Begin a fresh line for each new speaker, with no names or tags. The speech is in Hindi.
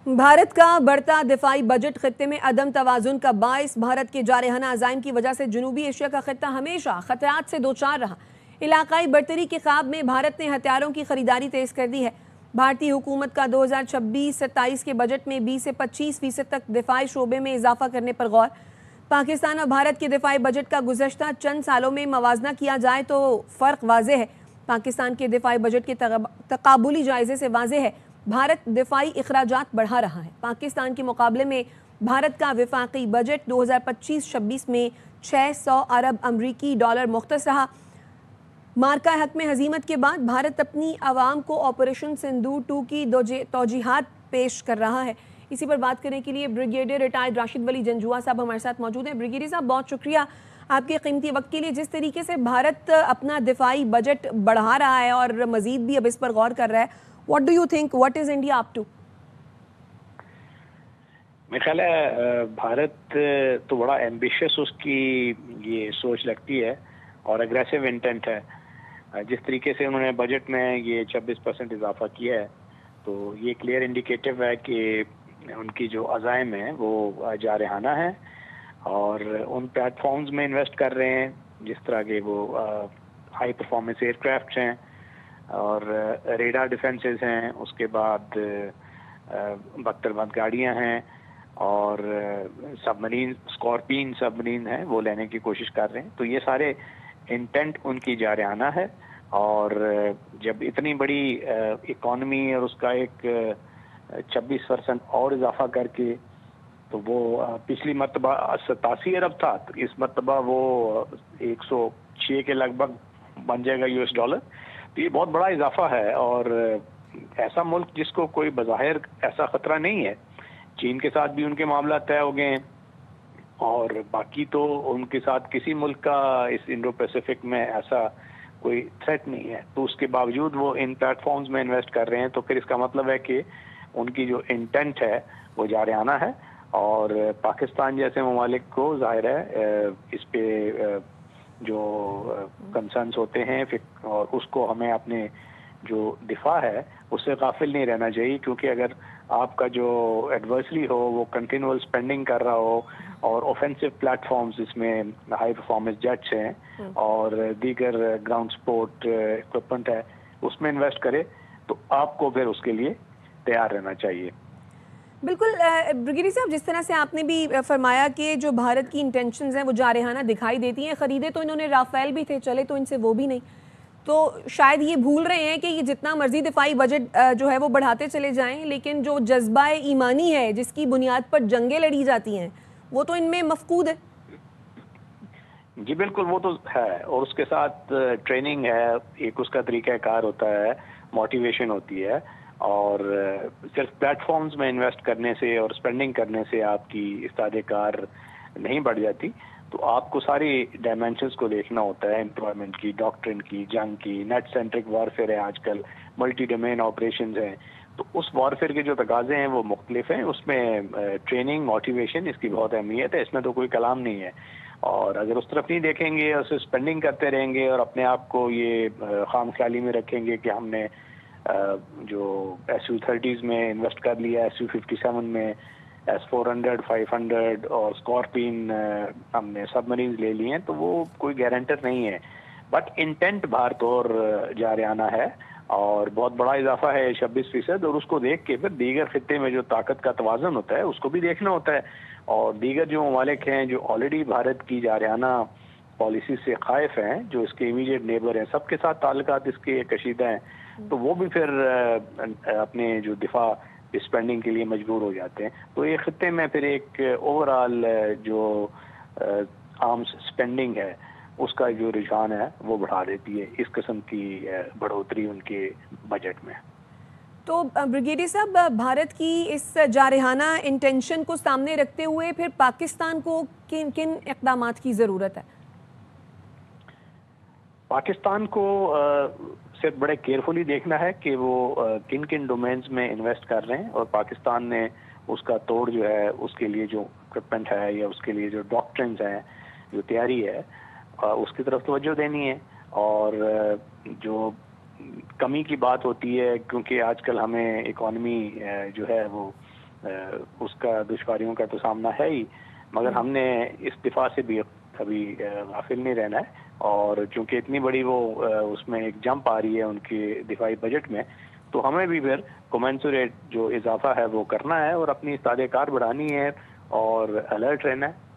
भारत का बढ़ता दिफाई बजट खत्ते में अदम तवाजुन का बायस। भारत के जारहाना अज़ाइम की वजह से जनूबी एशिया का खत्ता हमेशा खतरात से दो चार रहा। इलाकाई बरतरी के ख्वाब में भारत ने हथियारों की खरीदारी तेज कर दी है। भारतीय हुकूमत का 2026-27 के बजट में 20 से 25% तक दिफाई शोबे में इजाफा करने पर गौर। पाकिस्तान और भारत के दिफाई बजट का गुज़श्ता चंद सालों में मवाजना किया जाए तो फ़र्क वाज़ेह है। पाकिस्तान के दिफाई बजट के तकाबुली जायजे से वाज़ेह है भारत दिफाई अखराजात बढ़ा रहा है। पाकिस्तान के मुकाबले में भारत का विफाकी बजट 2025-26 में 600 अरब अमरीकी डॉलर मुख्तस रहा। मार्का हक में हजीमत के बाद भारत अपनी आवाम को ऑपरेशन सिंदूर 2 की तौजीहात पेश कर रहा है। इसी पर बात करने के लिए ब्रिगेडियर रिटायर्ड राशिद वली जंजुआ साहब हमारे साथ मौजूद हैं। ब्रिगेडियर साहब, बहुत शुक्रिया आपके कीमती वक्त के लिए। जिस तरीके से भारत अपना दिफाई बजट बढ़ा रहा है और मजीद भी अब इस पर गौर कर रहा है, what do you think, what is India up to?
मेरा ख्याल है भारत तो बड़ा एम्बिशियस उसकी ये सोच लगती है और अग्रेसिव इंटेंट है। जिस तरीके से उन्होंने बजट में ये 26% इजाफा किया है तो ये क्लियर इंडिकेटिव है कि उनकी जो अज़ाइम है वो जारहाना है और उन प्लेटफॉर्म्स में इन्वेस्ट कर रहे हैं जिस तरह के वो हाई परफॉर्मेंस एयरक्राफ्ट हैं और रेडार डिफेंसेस हैं, उसके बाद बख्तरबंद गाड़ियां हैं और सबमरीन स्कॉर्पियन सबमरीन है वो लेने की कोशिश कर रहे हैं। तो ये सारे इंटेंट उनकी जारहाना है और जब इतनी बड़ी इकॉनमी और उसका एक 26% और इजाफा करके तो वो पिछली मरतबा 87 अरब था, तो इस मरतबा वो 106 के लगभग बन जाएगा यूएस डॉलर। तो ये बहुत बड़ा इजाफा है और ऐसा मुल्क जिसको कोई बज़ाहिर ऐसा खतरा नहीं है। चीन के साथ भी उनके मामला तय हो गए हैं और बाकी तो उनके साथ किसी मुल्क का इस इंडो पैसिफिक में ऐसा कोई थ्रेट नहीं है। तो उसके बावजूद वो इन प्लेटफॉर्म्स में इन्वेस्ट कर रहे हैं, तो फिर इसका मतलब है कि उनकी जो इंटेंट है वो जारहाना है और पाकिस्तान जैसे ममालिक को जाहिर है इस पे जो कंसर्न्स होते हैं फिर और उसको हमें अपने जो दिफा है उससे गाफिल नहीं रहना चाहिए, क्योंकि अगर आपका जो एडवर्सरी हो वो कंटिन्यूअल स्पेंडिंग कर रहा हो और ऑफेंसिव प्लेटफॉर्म्स जिसमें हाई परफॉर्मेंस जेट्स हैं और दीगर ग्राउंड सपोर्ट इक्विपमेंट है उसमें इन्वेस्ट करे तो आपको फिर उसके लिए तैयार रहना चाहिए।
बिल्कुल ब्रिगेडियर साहब, जिस तरह से आपने भी फरमाया कि जो भारत की इंटेंशंस हैं वो जारहाना दिखाई देती हैं। ख़रीदे तो इन्होंने राफेल भी थे, चले तो इनसे वो भी नहीं, तो शायद ये भूल रहे हैं कि ये जितना मर्जी दिफाई बजट जो है वो बढ़ाते चले जाएं, लेकिन जो जज्बा ईमानी है जिसकी बुनियाद पर जंगें लड़ी जाती हैं वो तो इनमें मफकूद है।
जी बिल्कुल, वो तो है और उसके साथ ट्रेनिंग है, एक उसका तरीक़ाकार होता है, मोटिवेशन होती है और सिर्फ प्लेटफॉर्म्स में इन्वेस्ट करने से और स्पेंडिंग करने से आपकी इस्तादे कार नहीं बढ़ जाती। तो आपको सारी डायमेंशंस को देखना होता है, एम्प्लॉयमेंट की, डॉक्ट्रिन की, जंग की, नेट सेंट्रिक वॉरफेयर है आजकल, मल्टी डोमेन ऑपरेशंस हैं। तो उस वॉरफेयर के जो तकाजे हैं वो मुख्तलिफ हैं, उसमें ट्रेनिंग मोटिवेशन इसकी बहुत अहमियत है, इसमें तो कोई कलाम नहीं है। और अगर उस तरफ नहीं देखेंगे और सिर्फ स्पेंडिंग करते रहेंगे और अपने आप को ये खामख्याली में रखेंगे कि हमने जो SU-30s में इन्वेस्ट कर लिया, SU-57 में, S-400, 500 और स्कॉर्पियन हमने सबमरीन ले लिए हैं, तो वो कोई गारंटर नहीं है। बट इंटेंट भारत और जारहाना है और बहुत बड़ा इजाफा है 26%, और उसको देख के फिर दीगर खित्ते में जो ताकत का तवाज़ुन होता है उसको भी देखना होता है। और दीगर जो ममालिक हैं जो ऑलरेडी भारत की जारहाना पॉलिसी से खाइफ हैं, जो इसके इमीडिएट नेबर हैं, सबके साथ ताल्लुकात इसके कशीदा हैं, तो वो भी फिर अपने जो दिफा स्पेंडिंग के लिए मजबूर हो जाते हैं। तो ये खित्ते में फिर एक ओवरऑल जो आर्म्स स्पेंडिंग है उसका जो रुझान है वो बढ़ा देती है इस किस्म की बढ़ोतरी उनके बजट में।
तो ब्रिगेडियर साहब, भारत की इस जारहाना इंटेंशन को सामने रखते हुए फिर पाकिस्तान को किन किन इक़दामात की ज़रूरत है?
पाकिस्तान को सिर्फ बड़े केयरफुली देखना है कि वो किन किन डोमेन्स में इन्वेस्ट कर रहे हैं और पाकिस्तान ने उसका तोड़ जो है उसके लिए जो इक्विपमेंट है या उसके लिए जो डॉक्ट्रिन्स हैं, जो तैयारी है, उसकी तरफ तवज्जो देनी है। और जो कमी की बात होती है, क्योंकि आजकल हमें इकॉनमी जो है वो उसका दुश्वारियों का तो सामना है ही, मगर हमने इस दिफा से भी कभी गाफिल नहीं रहना है। और चूंकि इतनी बड़ी वो उसमें एक जंप आ रही है उनके दिफाई बजट में, तो हमें भी फिर कमेंसुरेट जो इजाफा है वो करना है और अपनी इस्तादे कार बढ़ानी है और अलर्ट रहना है।